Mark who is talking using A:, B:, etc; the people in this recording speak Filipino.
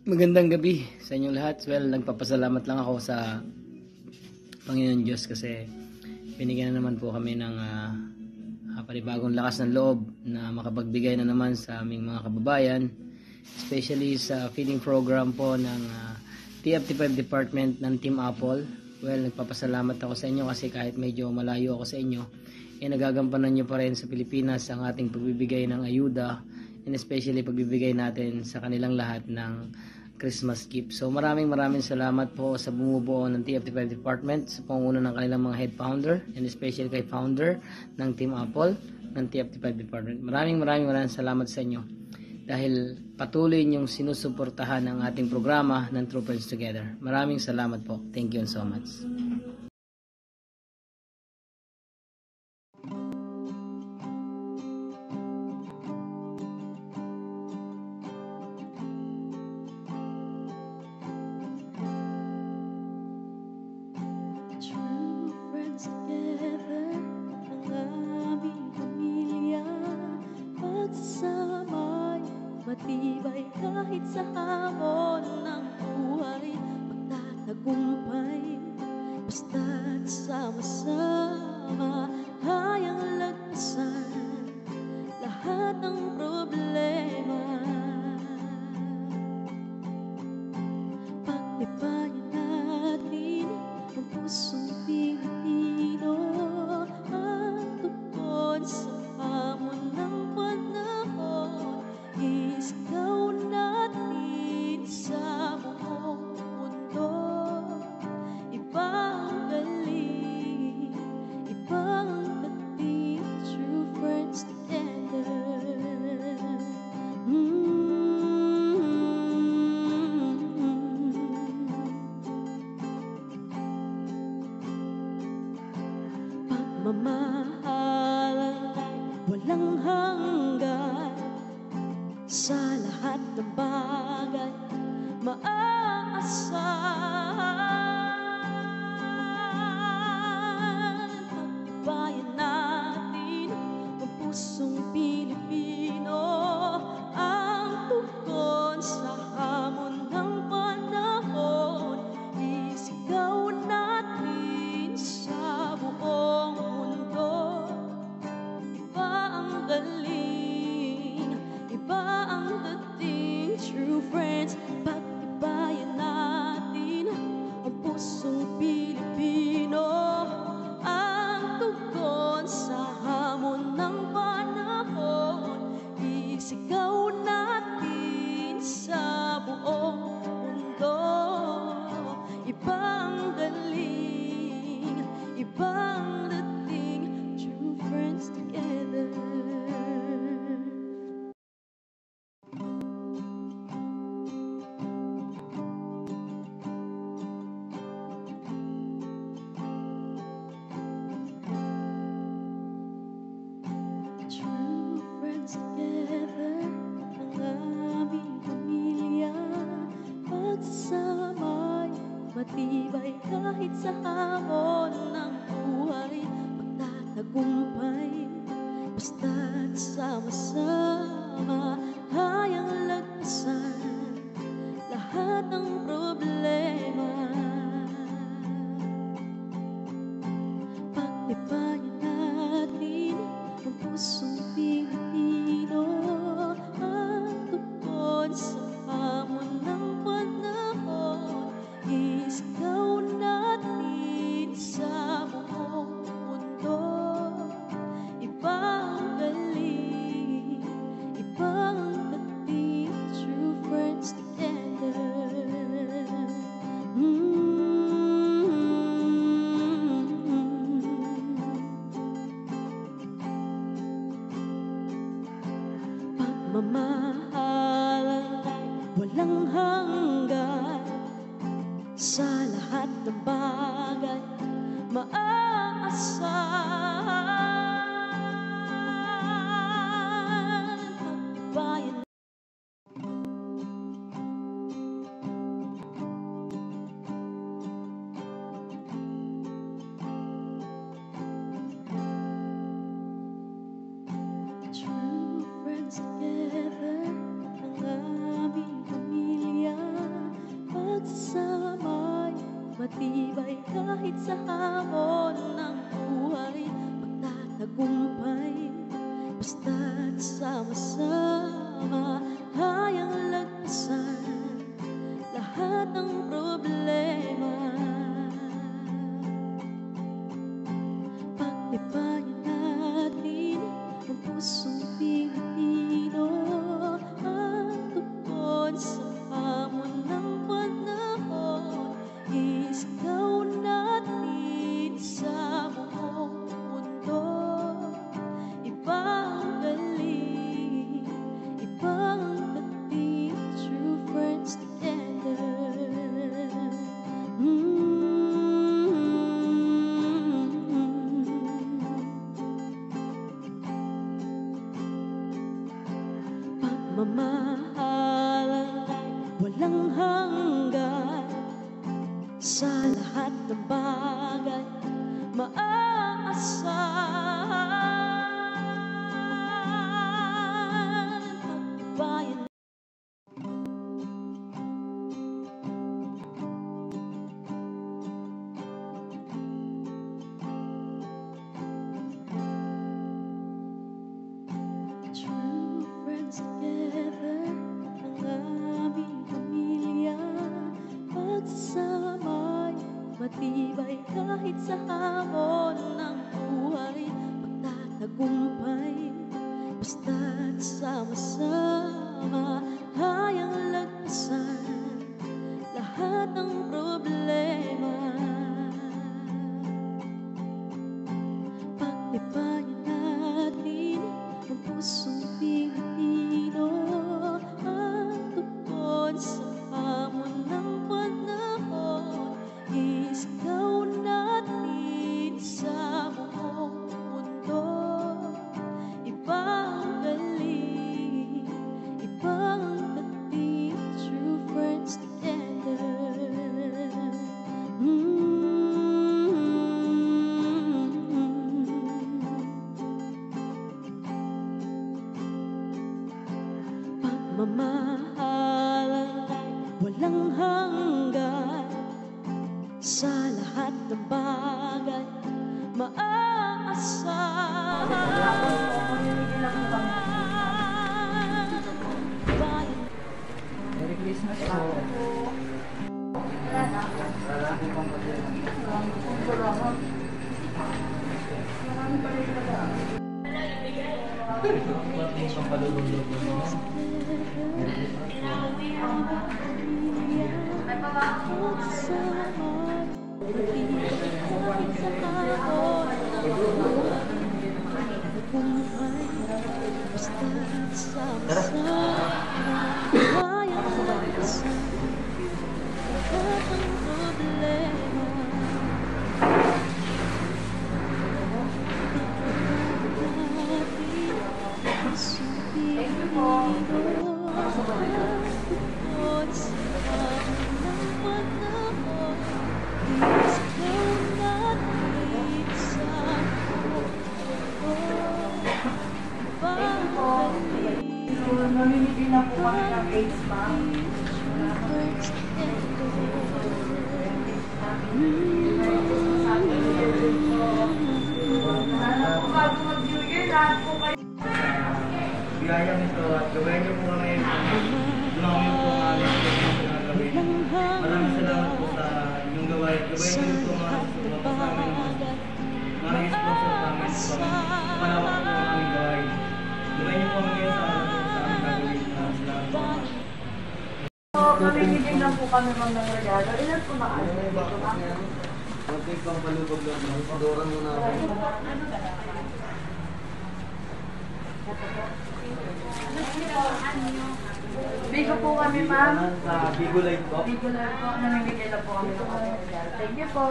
A: Magandang gabi sa inyong lahat. Well, nagpapasalamat lang ako sa Panginoon Diyos kasi binigyan na naman po kami ng panibagong lakas ng loob na makapagbigay na naman sa aming mga kababayan, especially sa feeding program po ng TFT5 Department ng Team Apple. Well, nagpapasalamat ako sa inyo kasi kahit medyo malayo ako sa inyo, nagagampanan nyo pa rin sa Pilipinas ang ating pagbibigay ng ayuda, and especially pagbibigay natin sa kanilang lahat ng Christmas gift. So maraming salamat po sa bumubuo ng TFT5 Department sa panguna ng kanilang mga head founder, and especially kay founder ng Team Apple ng TFT5 Department. Maraming salamat sa inyo dahil patuloy niyong sinusuportahan ang ating programa ng True Friends Together. Maraming salamat po. Thank you so much.
B: Matibay kahit sa hamon ng buhay, magtatagumpay basta't sama-sama, hayang lagpasan lahat ng problema. Pagtibayan natin ang pusong Pilipino at tukod sa hamon ng panahon. Isigaw natin sa buong mundo, ibang galing, ibang dating, true friends together. Pagmamahalan ay walang hanggan, sa lahat ng bagay maaasahan. Pagbayan natin ang pusong Pilipino, ang tugon sa hamon ng panahon. Isigaw natin sa buong mundo, iba ang galing, iba ang dating, true friends. Pagtibayan natin ang pusong Pilipino, ang tugon sa hamon ng panahon. Isigaw natin sa buong mundo, iba ang galing, iba ang dating, true friends together. True friends together, ang aming pamilya. Pagsasama'y matibay kahit sa hamon ng buhay, magtatagumpay basta't sama-sama, hayang lagpasan lahat ng problema. Pagtibayan natin ang pusong Pilipino, at tukod sa hamon ng panahon. Isigaw natin sa buong mundo, iba ang galing, iba ang dating, true friends together. Pagmamahalan ay walang hanggan, sa lahat ng bagay maaasahan. Pagbayan true friends together, ang aming pamilya. matibay kahit sa hamon ng buhay. Magtatagumpay basta't sama-sama, kayang lagpasan lahat ng problema. Pagtibayan natin ang pusong Pilipino at tukod sa hamon ng panahon. Isigaw natin sa buong mundo, ibang galing, ibang dating, true friends together. Pagmamahalan walang hanggan, sa lahat ng bagay maaasahan. Pagbayan true friends together, ang aming pamilya. Pagsasama'y matibay kahit sa hamon ng buhay. Magtatagumpay basta't sama-sama, kayang lagpasan lahat ng problema. Pagtibayan natin ang pusong Pilipino at tukod sa hamon ng panahon. Isigaw natin sa buong mundo, ibang galing, ibang dating, true friends together. Pagmamahalan walang hanggan, sa lahat ng bagay maaasahan. Bayan
A: Merry Christmas po.
C: Mamimili na po kami ng AIDS, ma'am. Sana po bago mag-New Year, lahat po kayo.
D: Biyayang ito at gawin niyo po kami. Dumami po ang aming gagawin. Maraming salamat po sa inyong gawain. Gawin niyo po mga sumapasamin mga sponsor namin sa panawak po ang aming gawain. Gawin niyo po kami sa aming gagawin. Salamat po.
C: Mamimili lang po kami ng regalo. Ilan po na kayo?
D: Okay, pang palubog lang. Padoran muna ako.
C: Bigo po kami, ma'am.
D: Sa Bigo Live po.
C: Bigo lang po. Namimili lang po kami ng regalo. Thank you po.